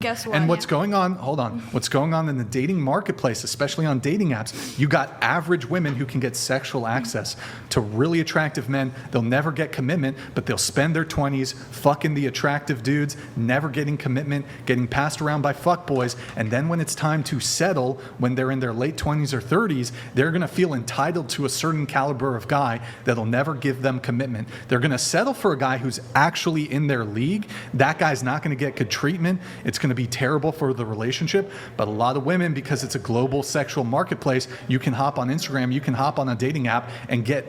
Guess what? And what's going on, hold on, what's going on in the dating marketplace, especially on dating apps, you got average women who can get sexual access to really attractive men. They'll never get commitment, but they'll spend their 20s fucking the attractive dudes, never getting commitment, getting passed around by fuckboys. And then when it's time to settle, when they're in their late 20s or 30s, they're going to feel entitled to a certain caliber of guy that'll never give them commitment. They're going to settle for a guy who's actually in their league. That guy's not going to get good treatment. It's going to be terrible for the relationship. But a lot of women, because it's a global sexual marketplace, you can hop on Instagram, you can hop on a dating app and get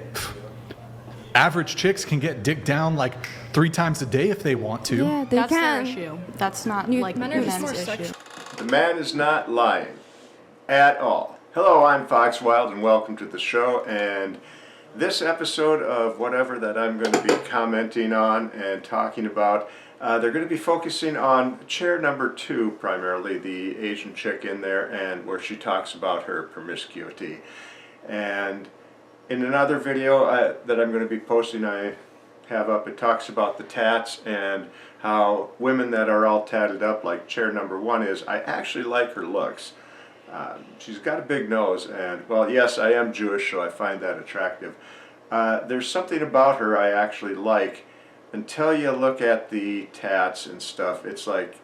average chicks can get dick down like 3 times a day if they want to. Yeah, they That's can. their issue. That's not like men are just men's more issue. The man is not lying at all. Hello, I'm Fox Wild and welcome to the show. And this episode of whatever that I'm going to be commenting on and talking about, they're going to be focusing on chair number 2 primarily, the Asian chick in there, and where she talks about her promiscuity. And in another video that I'm going to be posting, I have up, it talks about the tats and how women that are all tatted up, like chair number 1 is, I actually like her looks. She's got a big nose, and well, yes, I am Jewish, so I find that attractive. There's something about her I actually like. Until you look at the tats and stuff, it's like,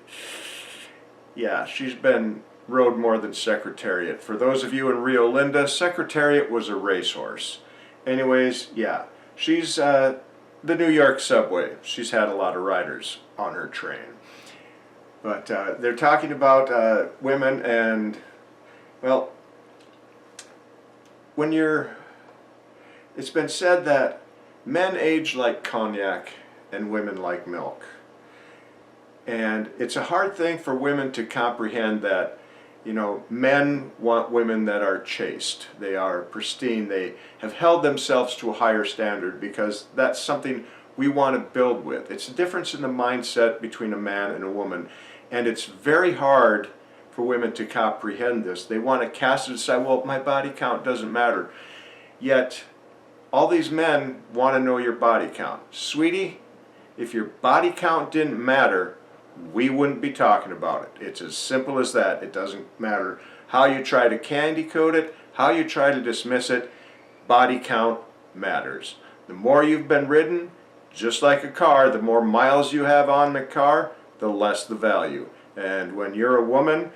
yeah, she's been rode more than Secretariat. For those of you in Rio Linda, Secretariat was a racehorse. Anyways, yeah, she's the New York subway. She's had a lot of riders on her train. But they're talking about women and, well, it's been said that men age like cognac and women like milk. And it's a hard thing for women to comprehend that, you know, men want women that are chaste. They are pristine. They have held themselves to a higher standard because that's something we want to build with. It's a difference in the mindset between a man and a woman. And it's very hard for women to comprehend this. They want to cast it aside, well, my body count doesn't matter. Yet, all these men want to know your body count. Sweetie, if your body count didn't matter, we wouldn't be talking about it. It's as simple as that. It doesn't matter how you try to candy coat it, how you try to dismiss it, body count matters. The more you've been ridden, just like a car, the more miles you have on the car, the less the value. And when you're a woman,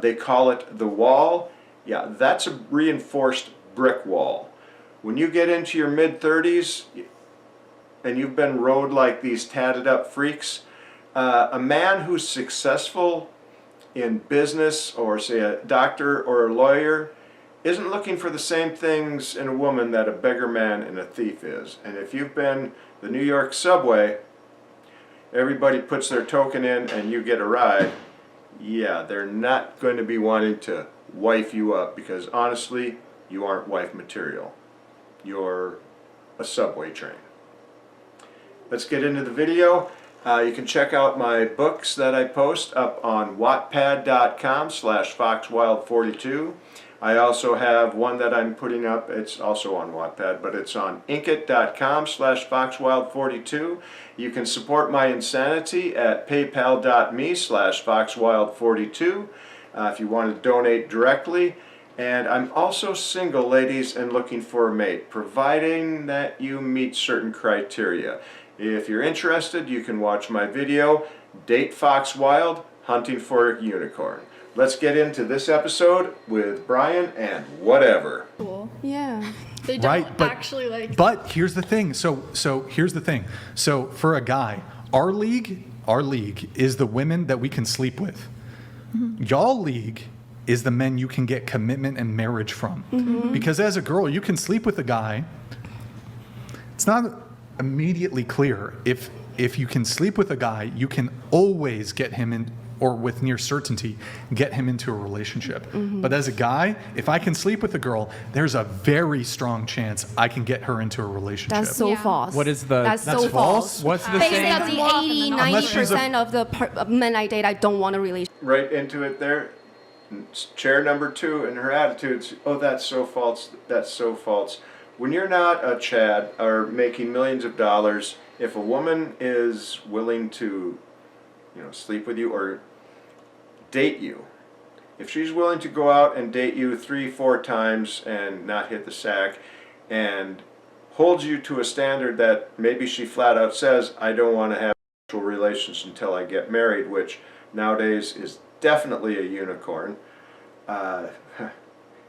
they call it the wall. Yeah, that's a reinforced brick wall. When you get into your mid-30s and you've been rode like these tatted up freaks, a man who's successful in business, or say a doctor or a lawyer, isn't looking for the same things in a woman that a beggar man and a thief is. And if you've been the New York subway, everybody puts their token in and you get a ride, yeah, they're not going to be wanting to wife you up because honestly, you aren't wife material. You're a subway train. Let's get into the video. You can check out my books that I post up on wattpad.com/foxwild42. I also have one that I'm putting up, it's also on Wattpad, but it's on inkit.com/foxwild42. You can support my insanity at paypal.me/foxwild42 if you want to donate directly. And I'm also single, ladies, and looking for a mate, providing that you meet certain criteria. If you're interested, you can watch my video, Date Fox Wild, Hunting for a Unicorn. Let's get into this episode with Brian and whatever. Cool. Yeah. They don't Right, actually like. But here's the thing. So here's the thing. So for a guy, our league is the women that we can sleep with. Mm-hmm. Y'all league is the men you can get commitment and marriage from. Mm-hmm. Because as a girl, you can sleep with a guy. It's not immediately clear. If you can sleep with a guy, you can always get him in, or with near certainty, get him into a relationship. Mm-hmm. But as a guy, if I can sleep with a girl, there's a very strong chance I can get her into a relationship. That's so false. What is the... That's so false. What's the saying? Basically, 80-90% of the men I date, I don't want a relationship. Right into it there. Chair number 2 and her attitudes, oh, that's so false, that's so false. When you're not a Chad or making millions of dollars, if a woman is willing to, sleep with you, or date you. If she's willing to go out and date you 3-4 times and not hit the sack, and holds you to a standard that maybe she flat out says, I don't want to have sexual relations until I get married, which nowadays is definitely a unicorn.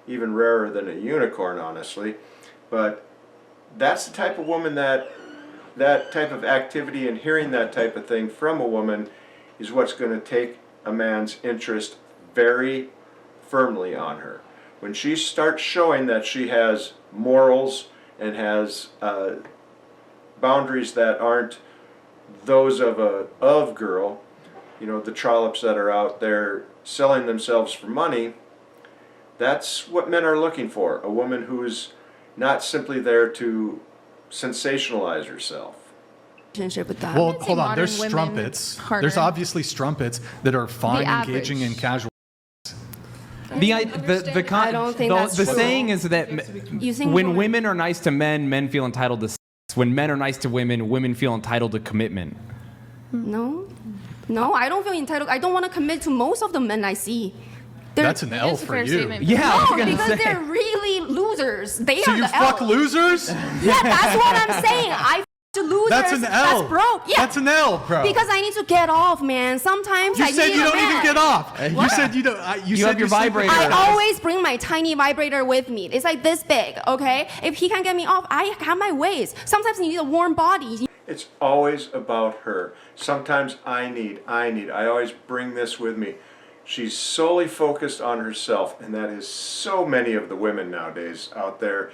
Even rarer than a unicorn, honestly. But that's the type of woman that type of activity and hearing that type of thing from a woman is what's going to take a man's interest very firmly on her. When she starts showing that she has morals and has boundaries that aren't those of a girl, you know, the trollops that are out there selling themselves for money, that's what men are looking for. A woman who's not simply there to sensationalize herself. With that. Well, I'd say hold on. modern There's women strumpets. harder. There's obviously strumpets that are fine The engaging in average. casual. The I don't think that's true. saying is that You think when women are nice to men, men feel entitled to sex. When men are nice to women, women feel entitled to commitment. No, I don't feel entitled. I don't want to commit to most of the men I see. That's an L is a for fair you. statement. Yeah, I was No, gonna because say. they're really losers. They So are you the fuck L. losers? Yeah, that's what I'm saying. I f the losers. That's an L. That's broke. Yeah. That's an L, bro. Because I need to get off, man. Sometimes you I said need you a don't man. even get off. You said you don't. You said have your you're sleeping- vibrator. I always bring my tiny vibrator with me. It's like this big, okay? If he can't get me off, I have my ways. Sometimes you need a warm body. It's always about her. Sometimes I always bring this with me. She's solely focused on herself, and that is so many of the women nowadays out there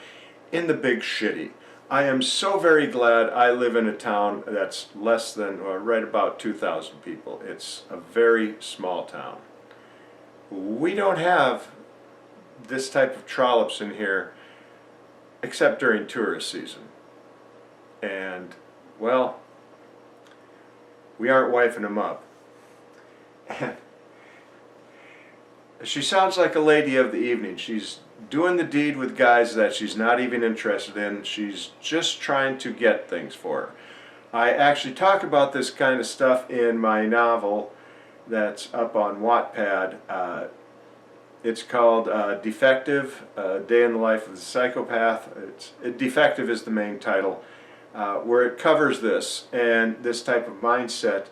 in the big shitty. I am so very glad I live in a town that's less than, or right about 2,000 people. It's a very small town. We don't have this type of trollops in here except during tourist season. And, well, we aren't wifing them up. And she sounds like a lady of the evening. She's doing the deed with guys that she's not even interested in. She's just trying to get things for her. I actually talk about this kind of stuff in my novel that's up on Wattpad. It's called Defective, Day in the Life of the Psychopath. Defective is the main title, where it covers this and this type of mindset.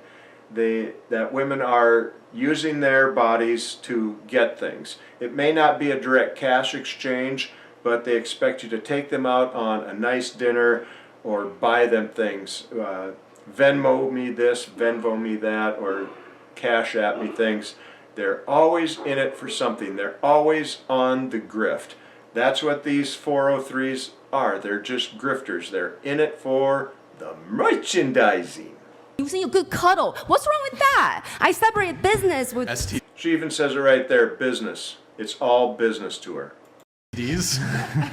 That women are using their bodies to get things. It may not be a direct cash exchange, but they expect you to take them out on a nice dinner or buy them things. Venmo me this, Venmo me that, or cash at me things. They're always in it for something. They're always on the grift. That's what these 403s are. They're just grifters. They're in it for the merchandising. Using a good cuddle. What's wrong with that? I separate business with STDs. She even says it right there, business. It's all business to her.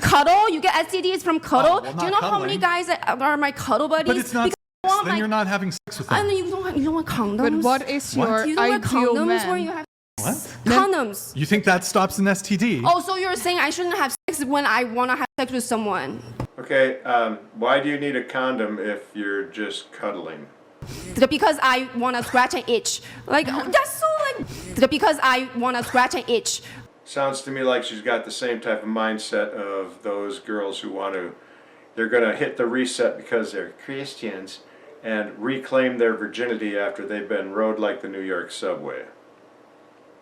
cuddle. You get STDs from cuddle. Oh, well, Do you not know how many cuddling. guys are my cuddle buddies? But it's not Because I sex. want Then my- you're not having sex with And them. you don't want condoms. But what is What? your You don't wear ideal condoms where you man? have What? condoms. You think that stops an STD? Oh, so you're saying I shouldn't have sex when I want to have sex with someone? Okay, why do you need a condom if you're just cuddling? Because I want to scratch and itch. Like that's so like. Because I want to scratch and itch. Sounds to me like she's got the same type of mindset of those girls who they're going to hit the reset because they're Christians and reclaim their virginity after they've been rode like the New York subway.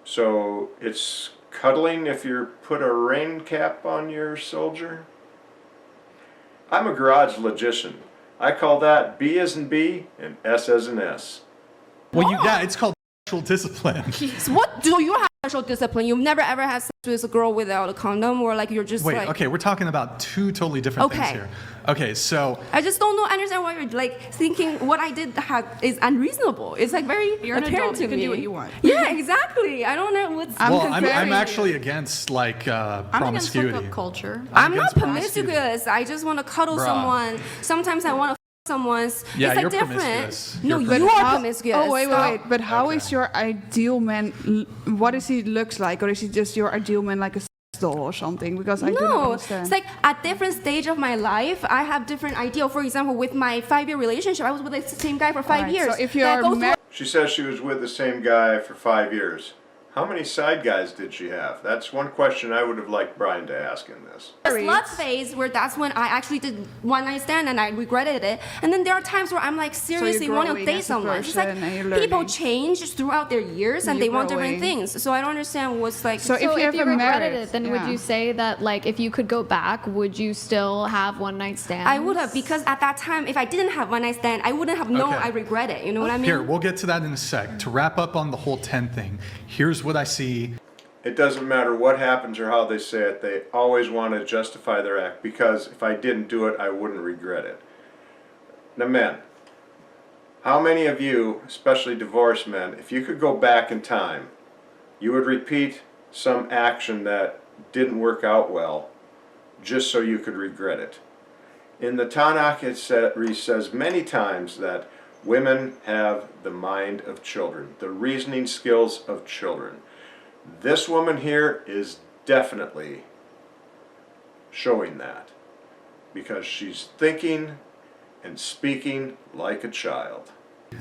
So it's cuddling if you put a rain cap on your soldier? I'm a garage logician. I call that B as in B and S as in S. Well, yeah, it's called sexual discipline. So what do you have sexual discipline? You've never ever had sex with a girl without a condom, or like you're just Wait, like. okay, we're talking about two totally different things Okay. here. Okay, so I just don't understand why you're like thinking what I did is unreasonable. It's like very You're an apparent adult, to you can me. do what you want. Yeah, exactly. I don't know what's. I'm well, I'm comparing- actually against like I'm against promiscuity. hookup culture. I'm not against promiscuity. promiscuous. I just want to cuddle Bruh. someone. Sometimes I want to someone's. Yeah, it's like you're different. promiscuous. No, You're you But are how- promiscuous. Oh wait, wait, Stop. wait. But how is Okay. your ideal man? What is he looks like, or is he just your ideal man like a sex doll or something? Because I do not No, understand. it's like at different stage of my life, I have different ideal. For example, with my 5-year relationship, I was with the same guy for 5 Alright, years. so if you Then I are go through married, She says she was with the same guy for 5 years. How many side guys did she have? That's one question I would have liked Brian to ask in this. Slut phase where that's when I actually did one night stand and I regretted it. And then there are times where I'm like seriously want to growing date as a someone. It's like person and you're people learning. change throughout their years and You're they want different growing. things. So I don't understand what's like. So if you if have you a regretted marriage, it, then would yeah. you say that, like, if you could go back, would you still have one night stands? I would have, because at that time, if I didn't have one night stand, I wouldn't have known Okay. I regret it. You know what I mean? Here, we'll get to that in a sec. To wrap up on the whole 10 thing, here's what I see. It doesn't matter what happens or how they say it, they always want to justify their act because if I didn't do it, I wouldn't regret it. Now, men, how many of you, especially divorced men, if you could go back in time, you would repeat some action that didn't work out well just so you could regret it? In the Tanakh, it says many times that women have the mind of children, the reasoning skills of children. This woman here is definitely showing that because she's thinking and speaking like a child.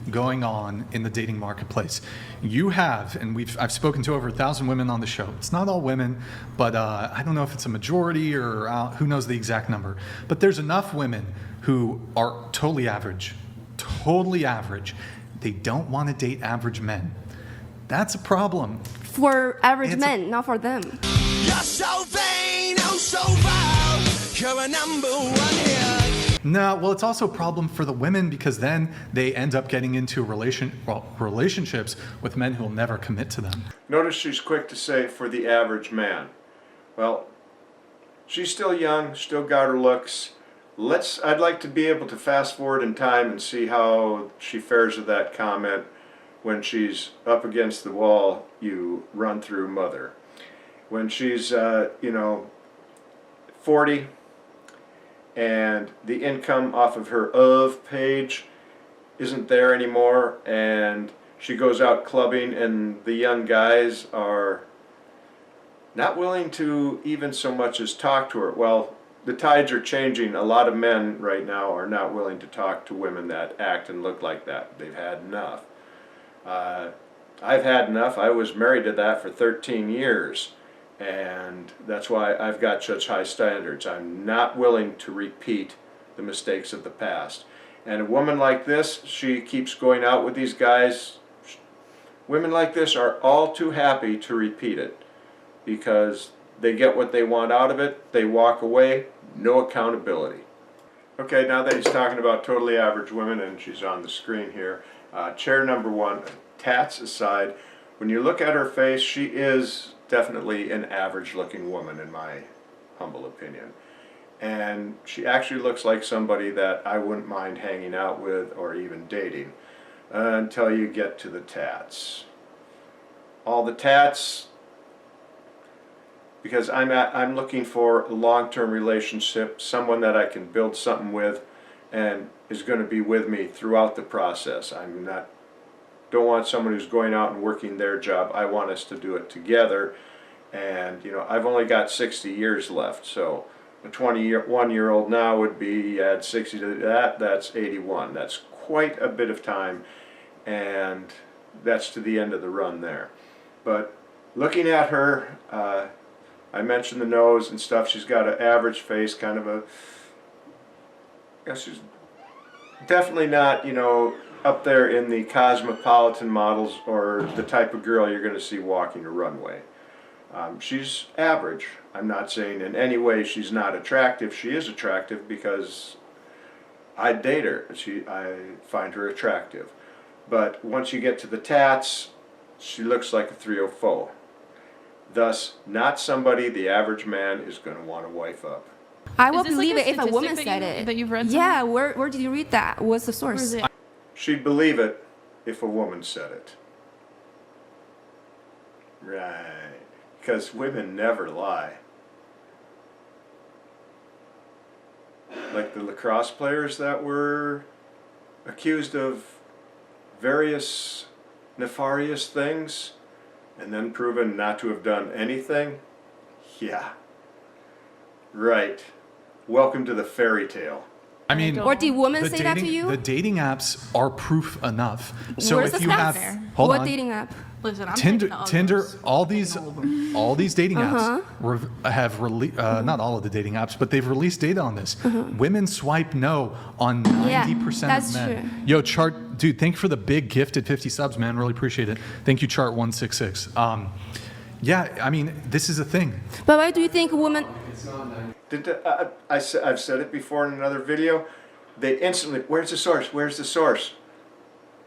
Going on in the dating marketplace. You have, and I've spoken to over 1,000 women on the show. It's not all women, but I don't know if it's a majority or who knows the exact number. But there's enough women who are totally average. They don't want to date average men. That's a problem. For average It's men, not for them. You're so vain, oh so vile. You're a number one hit. No, well, it's also a problem for the women because then they end up getting into relationships with men who will never commit to them. Notice she's quick to say for the average man. Well, she's still young, still got her looks. I'd like to be able to fast forward in time and see how she fares with that comment when she's up against the wall, you run through mother. When she's, 40 and the income off of her page isn't there anymore and she goes out clubbing and the young guys are not willing to even so much as talk to her. Well, the tides are changing. A lot of men right now are not willing to talk to women that act and look like that. They've had enough. I've had enough. I was married to that for 13 years, and that's why I've got such high standards. I'm not willing to repeat the mistakes of the past. And a woman like this, she keeps going out with these guys. Women like this are all too happy to repeat it because they get what they want out of it, they walk away, no accountability. Okay, now that he's talking about totally average women, and she's on the screen here, chair number one, tats aside, when you look at her face, she is definitely an average looking woman in my humble opinion. And she actually looks like somebody that I wouldn't mind hanging out with or even dating until you get to the tats. All the tats, because I'm looking for a long-term relationship, someone that I can build something with and is going to be with me throughout the process. Don't want someone who's going out and working their job. I want us to do it together. And I've only got 60 years left, so a 21-year-old now would be, add 60 to that, that's 81. That's quite a bit of time, and that's to the end of the run there. But looking at her, I mentioned the nose and stuff. She's got an average face, kind of she's definitely not, up there in the cosmopolitan models or the type of girl you're going to see walking a runway. She's average. I'm not saying in any way she's not attractive. She is attractive because I date her. I find her attractive. But once you get to the tats, she looks like a 304. Thus, not somebody the average man is going to want to wife up. I will Is this like believe a it if a woman statistic said that it. that you've read Yeah, where did you read that? What's the source? Where is it? She'd believe it if a woman said it. Right. Because women never lie. Like the lacrosse players that were accused of various nefarious things and then proven not to have done anything. Yeah. Right. Welcome to the fairy tale. I mean, Or did women the say that to you? The dating apps are proof enough. So Where's if the you stats? have, hold What on, dating app? Listen, I'm Tinder, taking the Tinder, others. all these dating Uh-huh. apps have released, not all of the dating apps, but they've released data on this. Women swipe no on 90% that's of men. true. Yo, Chart, dude, thank you for the big gifted 50 subs, man. Really appreciate it. Thank you, Chart 166. Yeah, I mean, this is a thing. But why do you think women? I've said it before in another video. They instantly, where's the source? Where's the source?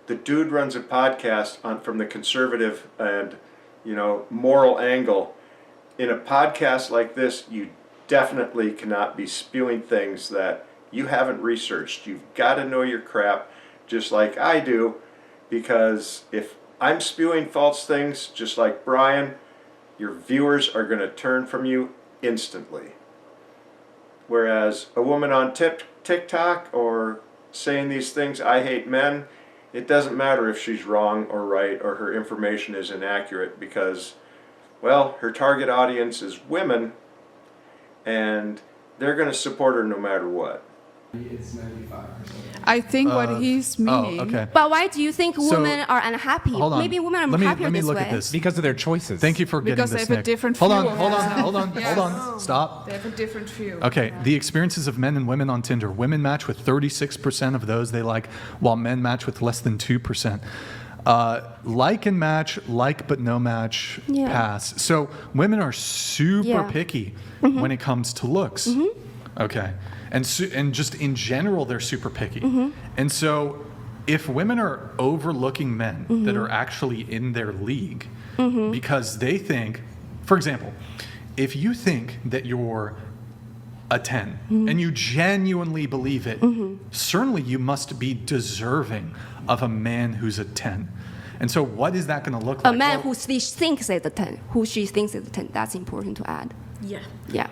The dude runs a podcast from the conservative and, moral angle. In a podcast like this, you definitely cannot be spewing things that you haven't researched. You've got to know your crap, just like I do, because if I'm spewing false things, just like Brian, your viewers are going to turn from you instantly. Whereas a woman on TikTok or saying these things, I hate men, it doesn't matter if she's wrong or right or her information is inaccurate because, well, her target audience is women and they're going to support her no matter what. It's 95%. I think what he's meaning. Oh, okay. But why do you think So, women are unhappy? Hold on. Maybe women are Let me happier look this way. at this. Because of their choices. Thank you for getting Because they this, have a Nick. different hold on, view of hold it. on, hold on, Yes. hold on. Stop. They have a different view. Okay, the experiences of men and women on Tinder. Women match with 36% of those they like, while men match with less than 2%. Like and match, like but no match, Yeah. pass. So women are super Yeah. picky when it comes to looks. Okay, and just in general, they're super picky. And so, if women are overlooking men that are actually in their league because they think, for example, if you think that you're a 10 and you genuinely believe it, certainly you must be deserving of a man who's a 10. And so what is that going to look like? A man Well, who she thinks is a 10, who she thinks is a 10, that's important to add. Yeah. Yeah.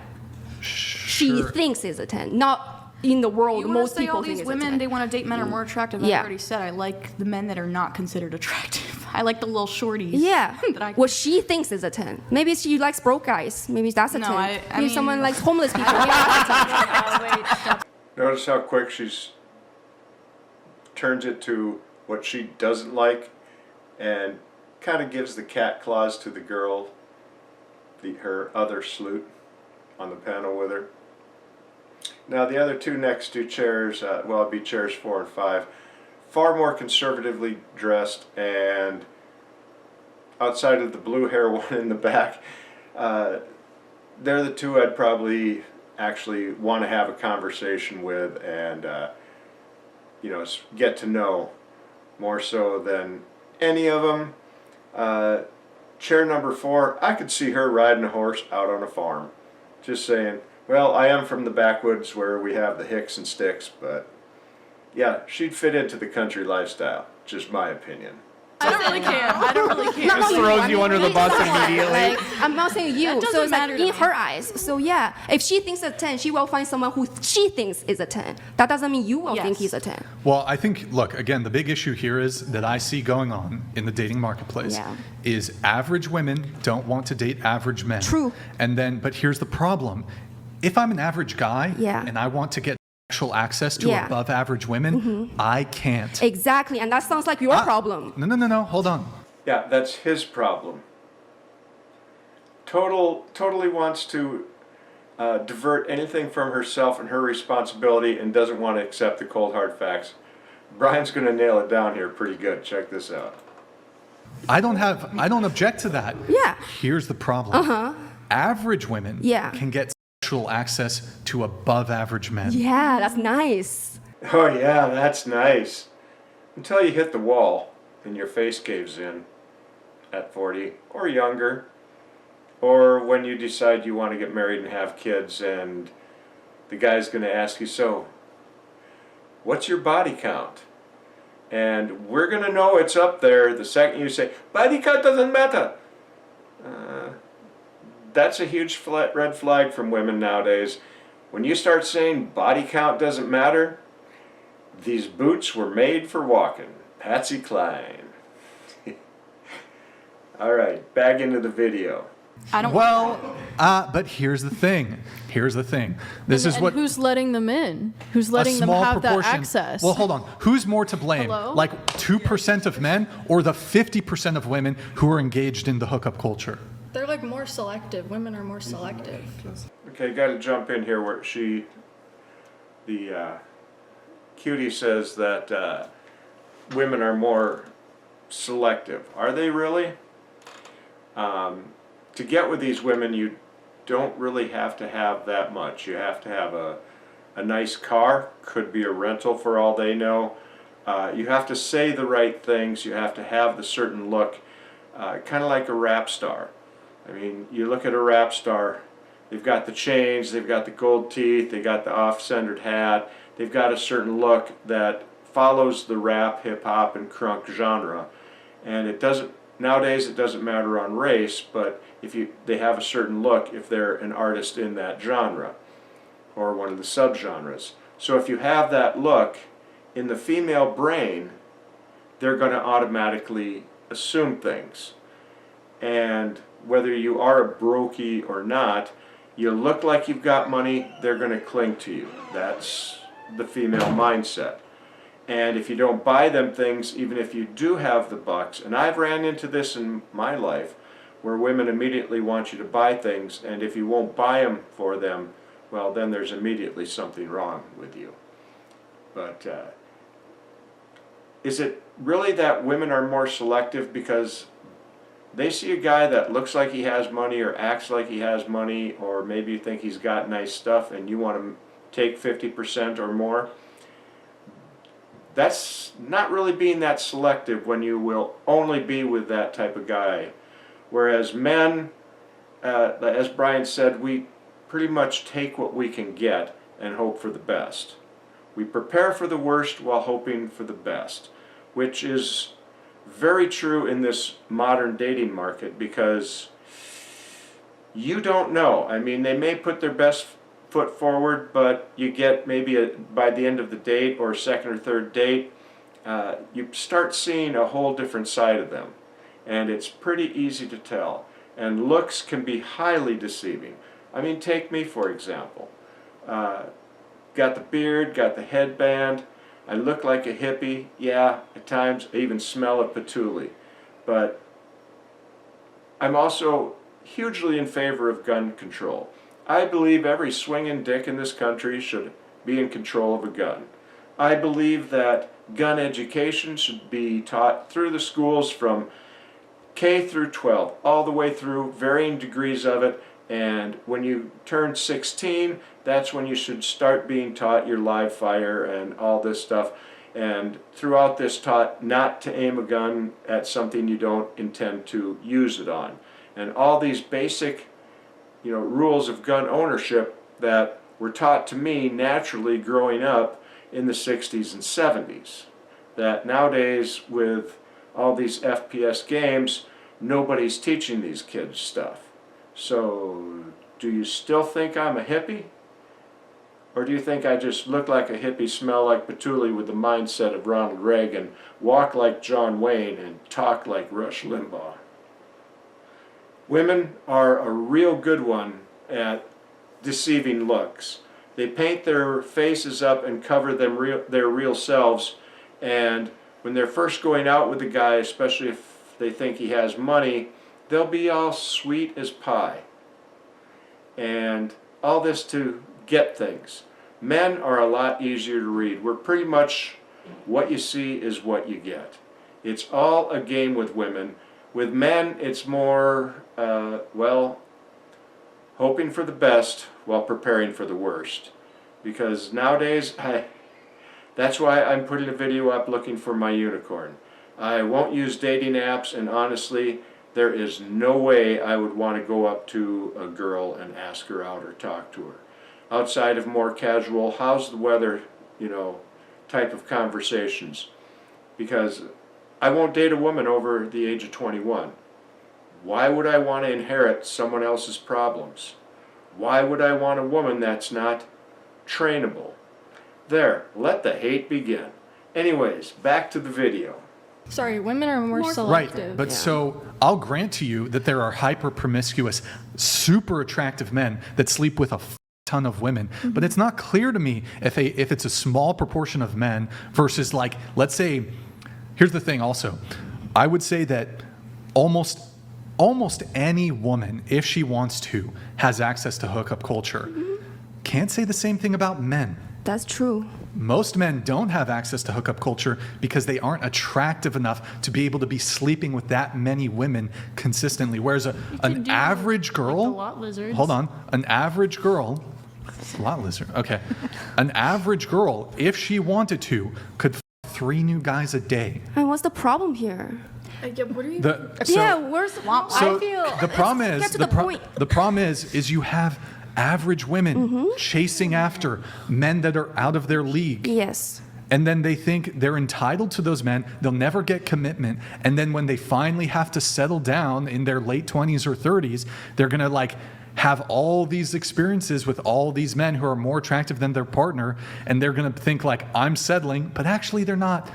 She thinks is a 10, not in the world. You want to Most say people all think these it's women a 10. they want to date men are more attractive. Yeah. I already said I like the men that are not considered attractive. I like the little shorties. Yeah. that I, What she thinks is a 10. Maybe she likes broke guys. Maybe that's a No, 10. I Maybe mean- someone likes homeless people. Notice how quick she's turns it to what she doesn't like and kind of gives the cat claws to the girl, her other sloot on the panel with her. Now the other two next to chairs, well, it'd be chairs 4 and 5, far more conservatively dressed, and outside of the blue hair one in the back, they're the two I'd probably actually want to have a conversation with and get to know more so than any of them. Chair number 4, I could see her riding a horse out on a farm. Just saying. Well, I am from the backwoods where we have the hicks and sticks, but yeah, she'd fit into the country lifestyle. Just my opinion. I don't really care. I don't really care. Not only throws one, you under the maybe bus someone. immediately. Like, I'm not saying you. That doesn't So it's like matter to in me. her eyes. So yeah, if she thinks a 10, she will find someone who she thinks is a 10. That doesn't mean you will Yes. think he's a 10. Well, I think, look, again, the big issue here is that I see going on in the dating marketplace Yeah. is average women don't want to date average men. True. And then, but here's the problem. If I'm an average guy Yeah. and I want to get sexual access to Yeah. above average women, I can't. Exactly, and that sounds like your problem. No, hold on. Yeah, that's his problem. Totally wants to divert anything from herself and her responsibility and doesn't want to accept the cold hard facts. Brian's going to nail it down here pretty good. Check this out. I don't object to that. Yeah. Here's the problem. Average women Yeah. can get sexual access to above average men. Yeah, that's nice. Oh yeah, that's nice. Until you hit the wall and your face caves in at 40 or younger. Or when you decide you want to get married and have kids and the guy's going to ask you, so, what's your body count? And we're going to know it's up there the second you say, body count doesn't matter. That's a huge red flag from women nowadays. When you start saying body count doesn't matter, these boots were made for walking. Patsy Cline. All right, back into the video. I don't. Well, but here's the thing. Here's the thing. This is And what who's letting them in? Who's a letting them small have that proportion. access? Well, hold on. Who's more to blame? Hello? Like 2% of men or the 50% of women who are engaged in the hookup culture? They're like more selective. Women are more selective. Okay, got to jump in here where the cutie says that women are more selective. Are they really? To get with these women, you don't really have to have that much. You have to have a nice car, could be a rental for all they know. You have to say the right things. You have to have the certain look, kind of like a rap star. I mean, you look at a rap star, they've got the chains, they've got the gold teeth, they got the off-centered hat, they've got a certain look that follows the rap, hip-hop, and crunk genre. And it doesn't, nowadays it doesn't matter on race, but if they have a certain look if they're an artist in that genre or one of the subgenres. So if you have that look, in the female brain, they're going to automatically assume things. And whether you are a brokey or not, you look like you've got money, they're going to cling to you. That's the female mindset. And if you don't buy them things, even if you do have the bucks, and I've ran into this in my life, where women immediately want you to buy things, and if you won't buy them for them, well, then there's immediately something wrong with you. But is it really that women are more selective because they see a guy that looks like he has money or acts like he has money, or maybe you think he's got nice stuff and you want to take 50% or more? That's not really being that selective when you will only be with that type of guy. Whereas men, as Brian said, we pretty much take what we can get and hope for the best. We prepare for the worst while hoping for the best, which is very true in this modern dating market because you don't know. I mean, they may put their best foot forward, but you get maybe by the end of the date or second or third date, you start seeing a whole different side of them. And it's pretty easy to tell. And looks can be highly deceiving. I mean, take me for example. Got the beard, got the headband, I look like a hippie, yeah, at times I even smell of patchouli. But I'm also hugely in favor of gun control. I believe every swinging dick in this country should be in control of a gun. I believe that gun education should be taught through the schools from K through 12, all the way through, varying degrees of it, and when you turn 16, that's when you should start being taught your live fire and all this stuff, and throughout this taught not to aim a gun at something you don't intend to use it on. And all these basic, rules of gun ownership that were taught to me naturally growing up in the 60s and 70s. That nowadays with all these FPS games, nobody's teaching these kids stuff. So, do you still think I'm a hippie? Or do you think I just look like a hippie, smell like patchouli with the mindset of Ronald Reagan, walk like John Wayne, and talk like Rush Limbaugh? Women are a real good one at deceiving looks. They paint their faces up and cover their real selves, and when they're first going out with a guy, especially if they think he has money, they'll be all sweet as pie. And all this to get things. Men are a lot easier to read. We're pretty much what you see is what you get. It's all a game with women. With men, it's more, hoping for the best while preparing for the worst. Because nowadays, that's why I'm putting a video up looking for my unicorn. I won't use dating apps, and honestly, there is no way I would want to go up to a girl and ask her out or talk to her. Outside of more casual, how's the weather, type of conversations. Because I won't date a woman over the age of 21. Why would I want to inherit someone else's problems? Why would I want a woman that's not trainable? There, let the hate begin. Anyways, back to the video. Sorry, women are more Right, selective. but so I'll grant to you that there are hyper promiscuous, super attractive men that sleep with a ton of women, but it's not clear to me if it's a small proportion of men versus, like, let's say, here's the thing also, I would say that almost any woman, if she wants to, has access to hookup culture. Can't say the same thing about men. That's true. Most men don't have access to hookup culture because they aren't attractive enough to be able to be sleeping with that many women consistently. Whereas an average girl, the lot lizards. hold on, an average girl, lot lizard, okay, an average girl, if she wanted to, could 3 new guys a day. And what's the problem here? Yeah, what are you? Where's the problem? So I feel the problem let's is get to the point. the problem is you have average women chasing after men that are out of their league. Yes. And then they think they're entitled to those men. They'll never get commitment. And then when they finally have to settle down in their late 20s or 30s, they're going to like have all these experiences with all these men who are more attractive than their partner. And they're going to think like, I'm settling, but actually they're not.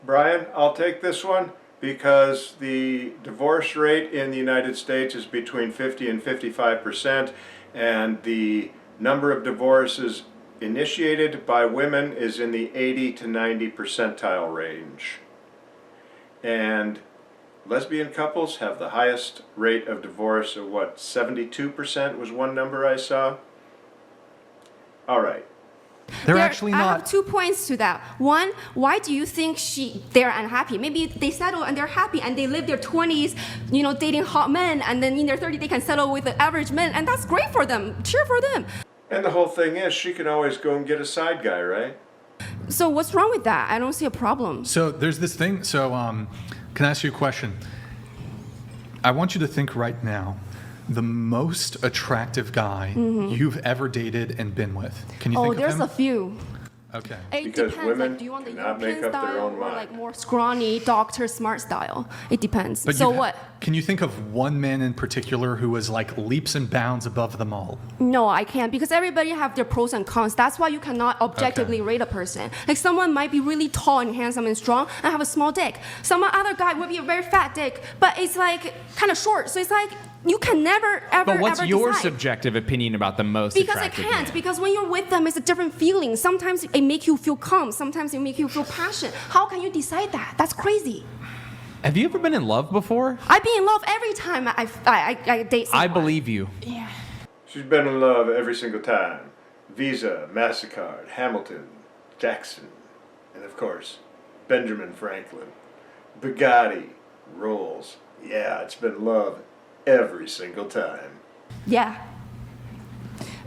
Brian, I'll take this one because the divorce rate in the United States is between 50 and 55%, and the number of divorces initiated by women is in the 80 to 90 percentile range. And lesbian couples have the highest rate of divorce of 72% was one number I saw. All right. They're actually I not. have 2 points to that. One, why do you think they're unhappy? Maybe they settle and they're happy and they live their 20s, dating hot men, and then in their 30s they can settle with the average men, and that's great for them. Cheer for them. And the whole thing is she can always go and get a side guy, right? So what's wrong with that? I don't see a problem. So there's this thing. So can I ask you a question? I want you to think right now. The most attractive guy you've ever dated and been with. Can you think of him? There's a few. Okay. It Because depends. women Like, do you want the cannot European make up their style own or mind. like more scrawny, doctor, smart style? It depends. But So you've what? Can you think of one man in particular who was like leaps and bounds above them all? No, I can't, because everybody have their pros and cons. That's why you cannot objectively rate a person. Like someone might be really tall and handsome and strong and have a small dick. Some other guy would be a very fat dick, but it's like kind of short. So it's like you can never ever. But what's ever your decide. subjective opinion about the most Because I attractive can't. man? Because when you're with them, it's a different feeling. Sometimes it make you feel calm. Sometimes it make you feel passion. How can you decide that? That's crazy. Have you ever been in love before? I be in love every time I date someone. I believe you. She's been in love every single time. Visa, MasterCard, Hamilton, Jackson, and of course, Benjamin Franklin. Bugatti, Rolls. Yeah, it's been love every single time. Yeah.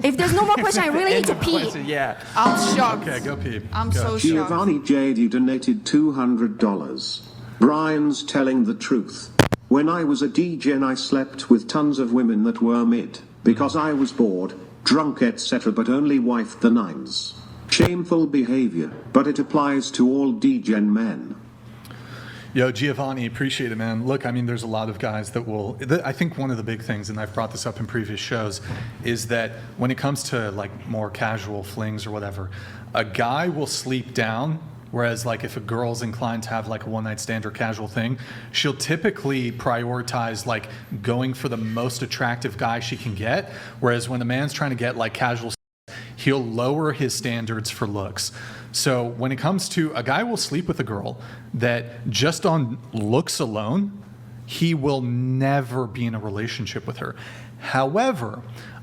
If there's no more question, I really need to pee. Yeah. I'm shocked. Okay, go pee. I'm Go. so shocked. Giovanni Jade, you donated $200. Brian's telling the truth. When I was a DJ, I slept with tons of women that were mid, because I was bored, drunk, etc., but only wifed the nines. Shameful behavior, but it applies to all DJ men. Yo, Giovanni, appreciate it, man. Look, I mean, there's a lot of guys that will. I think one of the big things, and I've brought this up in previous shows, is that when it comes to like more casual flings or whatever, a guy will sleep down. Whereas, like, if a girl's inclined to have like a one-night stand or casual thing, she'll typically prioritize like going for the most attractive guy she can get. Whereas when a man's trying to get like casual, he'll lower his standards for looks. So when it comes to a guy will sleep with a girl that just on looks alone, he will never be in a relationship with her. However,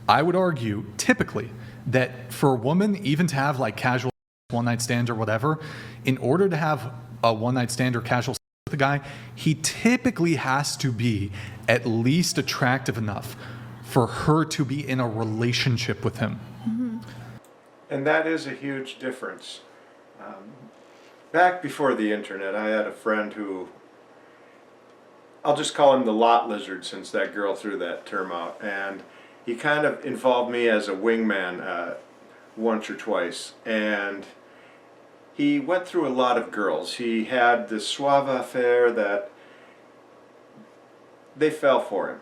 I would argue typically that for a woman, even to have like casual one-night stand or whatever, in order to have a one-night stand or casual with a guy, he typically has to be at least attractive enough for her to be in a relationship with him. And that is a huge difference. Back before the internet, I had a friend who, I'll just call him the lot lizard since that girl threw that term out, and he kind of involved me as a wingman once or twice, and he went through a lot of girls. He had this suave affair that they fell for him.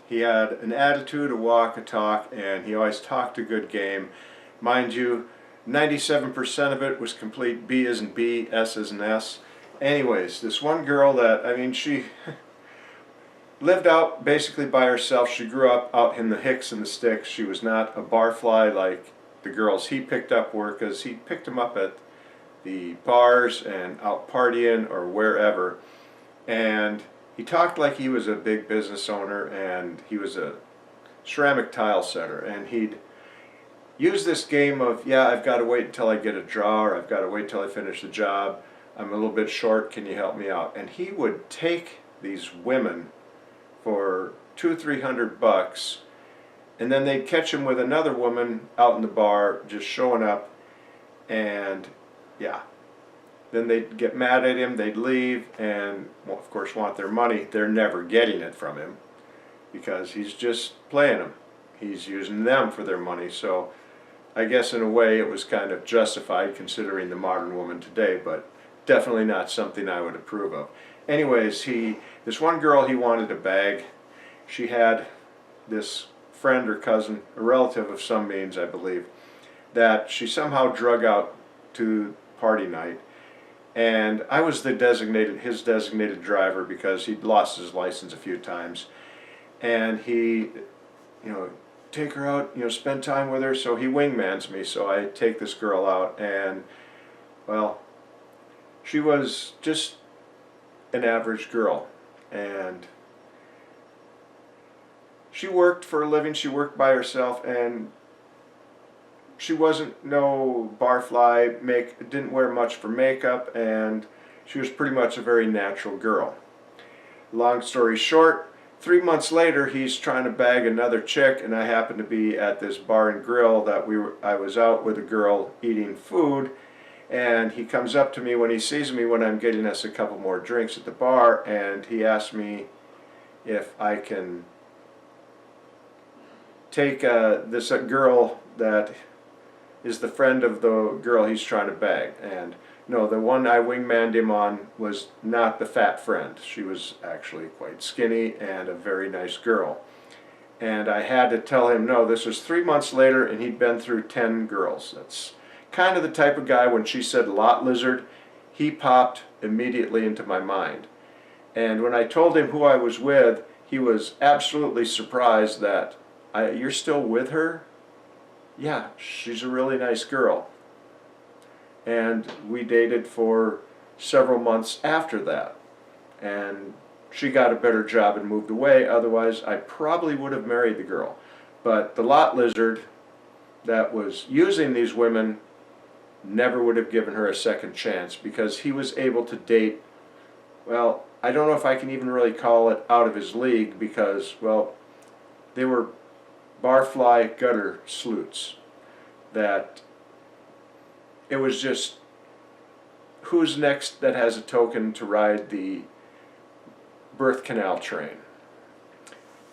He had an attitude, a walk, a talk, and he always talked a good game. Mind you, 97% of it was complete B as in B, S as in S. Anyways, this one girl that, I mean, she lived out basically by herself. She grew up out in the hicks and the sticks. She was not a barfly like the girls he picked up were, because he picked them up at the bars and out partying or wherever. And he talked like he was a big business owner, and he was a ceramic tile setter, and he'd use this game of, yeah, I've got to wait until I get a draw, or I've got to wait until I finish the job. I'm a little bit short, can you help me out? And he would take these women for $200-300, and then they'd catch him with another woman out in the bar just showing up, and yeah, then they'd get mad at him, they'd leave, and well, of course want their money. They're never getting it from him because he's just playing them. He's using them for their money. So I guess in a way it was kind of justified considering the modern woman today, but definitely not something I would approve of. Anyways, this one girl he wanted to bag. She had this friend or cousin, a relative of some means, I believe, that she somehow drug out to party night. And I was his designated driver, because he'd lost his license a few times. And he, take her out, spend time with her. So he wingmans me. So I take this girl out, and well, she was just an average girl, and she worked for a living. She worked by herself, and she wasn't no barfly, didn't wear much for makeup, and she was pretty much a very natural girl. Long story short, 3 months later, he's trying to bag another chick, and I happened to be at this bar and grill that I was out with a girl eating food. And he comes up to me when he sees me when I'm getting us a couple more drinks at the bar, and he asks me if I can take this girl that is the friend of the girl he's trying to bag. And no, the one I wingmanned him on was not the fat friend. She was actually quite skinny and a very nice girl. And I had to tell him, no, this was 3 months later, and he'd been through 10 girls. That's kind of the type of guy, when she said lot lizard, he popped immediately into my mind. And when I told him who I was with, he was absolutely surprised that, you're still with her? Yeah, she's a really nice girl. And we dated for several months after that. And she got a better job and moved away. Otherwise, I probably would have married the girl. But the lot lizard that was using these women never would have given her a second chance, because he was able to date, well, I don't know if I can even really call it out of his league, because, well, they were barfly gutter sleuths that it was just, who's next that has a token to ride the birth canal train.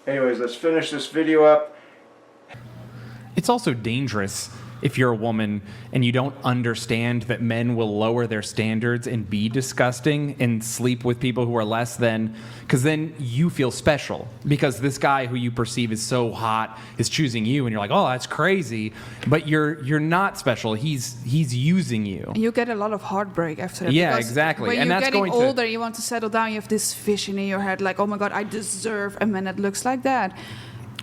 Anyways, let's finish this video up. It's also dangerous if you're a woman and you don't understand that men will lower their standards and be disgusting and sleep with people who are less than, because then you feel special because this guy who you perceive is so hot is choosing you, and you're like, oh, that's crazy, but you're not special. He's using you. You get a lot of heartbreak after that. Yeah, because exactly. When And you're that's getting going to- older, you want to settle down. You have this vision in your head, like, oh my God, I deserve a man that looks like that.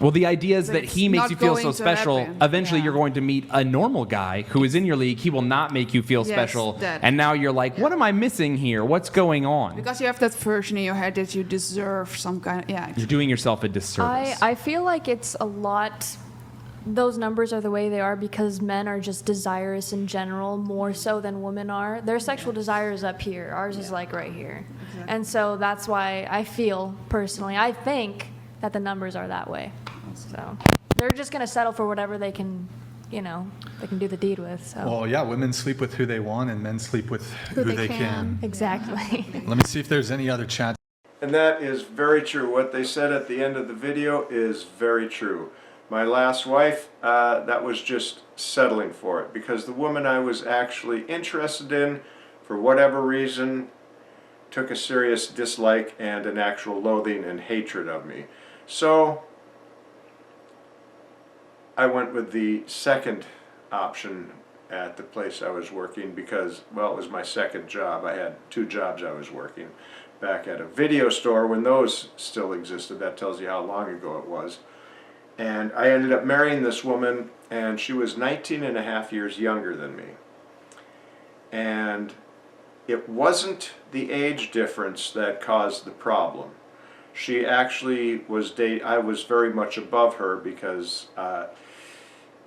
Well, the idea is But that it's he makes not you feel so going to special. happen. Eventually, Yeah. you're going to meet a normal guy who is in your league. He will not make you feel Yes, special. that. And now you're like, what am I missing here? What's going on? Because you have that version in your head that you deserve some kind of, yeah. You're doing yourself a disservice. I feel like it's a lot. Those numbers are the way they are because men are just desirous in general, more so than women are. Their sexual desire is up here. Ours is like right here. Exactly. And so that's why I feel personally, I think that the numbers are that way. So they're just going to settle for whatever they can, they can do the deed with. So. Well, yeah, women sleep with who they want, and men sleep with who they can. Exactly. Let me see if there's any other chat. And that is very true. What they said at the end of the video is very true. My last wife, that was just settling for it, because the woman I was actually interested in, for whatever reason, took a serious dislike and an actual loathing and hatred of me. So I went with the second option, at the place I was working because, well, it was my second job. I had 2 jobs I was working. Back at a video store when those still existed. That tells you how long ago it was. And I ended up marrying this woman, and she was 19 and a half years younger than me. And it wasn't the age difference that caused the problem. She actually was I was very much above her because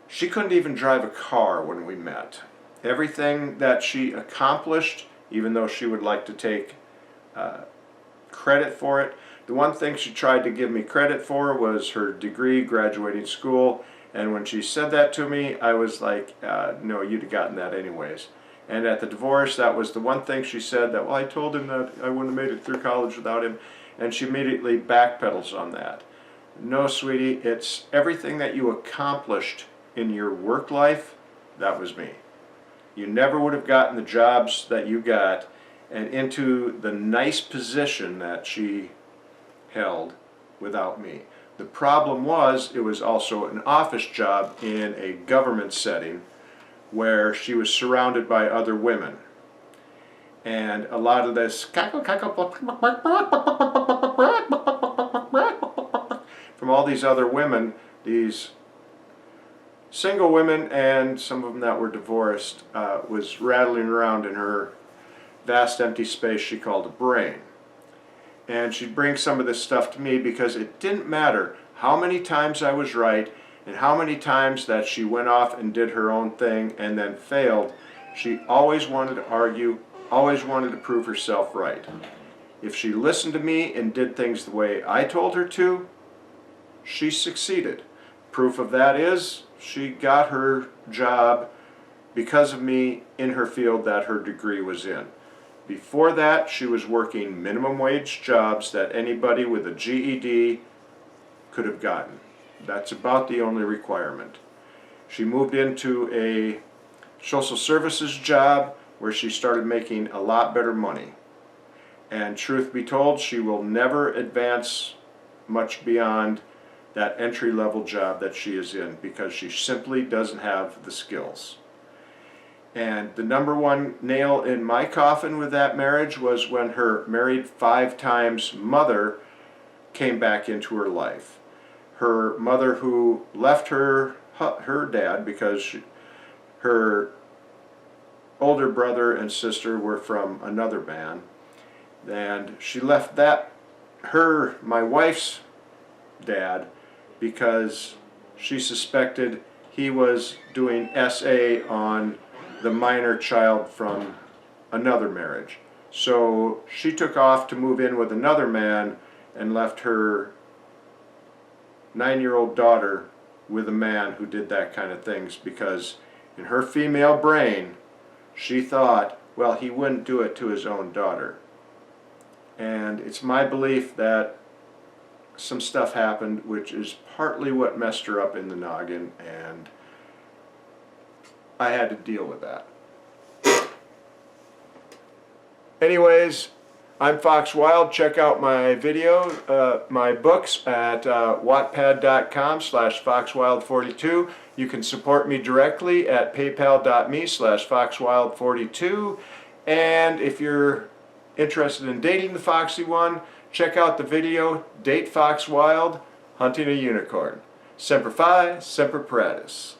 she couldn't even drive a car when we met. Everything that she accomplished, even though she would like to take credit for it, the one thing she tried to give me credit for was her degree, graduating school, and when she said that to me, I was like, no, you'd have gotten that anyways. And at the divorce, that was the one thing she said, that, well, I told him that I wouldn't have made it through college without him, and she immediately backpedals on that. No, sweetie, it's everything that you accomplished in your work life, that was me. You never would have gotten the jobs that you got and into the nice position that she held without me. The problem was, it was also an office job in a government setting where she was surrounded by other women. And a lot of this from all these other women, these single women and some of them that were divorced, was rattling around in her vast empty space she called a brain. And she'd bring some of this stuff to me because it didn't matter how many times I was right and how many times that she went off and did her own thing and then failed. She always wanted to argue, always wanted to prove herself right. If she listened to me and did things the way I told her to, she succeeded. Proof of that is she got her job because of me in her field that her degree was in. Before that, she was working minimum wage jobs that anybody with a GED could have gotten. That's about the only requirement. She moved into a social services job where she started making a lot better money. And truth be told, she will never advance much beyond that entry-level job that she is in because she simply doesn't have the skills. And the number one nail in my coffin with that marriage was when her married 5 times mother came back into her life. Her mother, who left her dad because her older brother and sister were from another band, and she left my wife's dad, because she suspected he was doing SA on the minor child from another marriage. So she took off to move in with another man and left her 9-year-old daughter with a man who did that kind of things, because in her female brain she thought, well, he wouldn't do it to his own daughter. And it's my belief that some stuff happened which is partly what messed her up in the noggin, and I had to deal with that. Anyways, I'm Fox Wild. Check out my my books at wattpad.com/foxwild42. You can support me directly at paypal.me/foxwild42. And if you're interested in dating the Foxy One, check out the video, Date Fox Wild, Hunting a Unicorn. Semper Fi, Semper Paratus.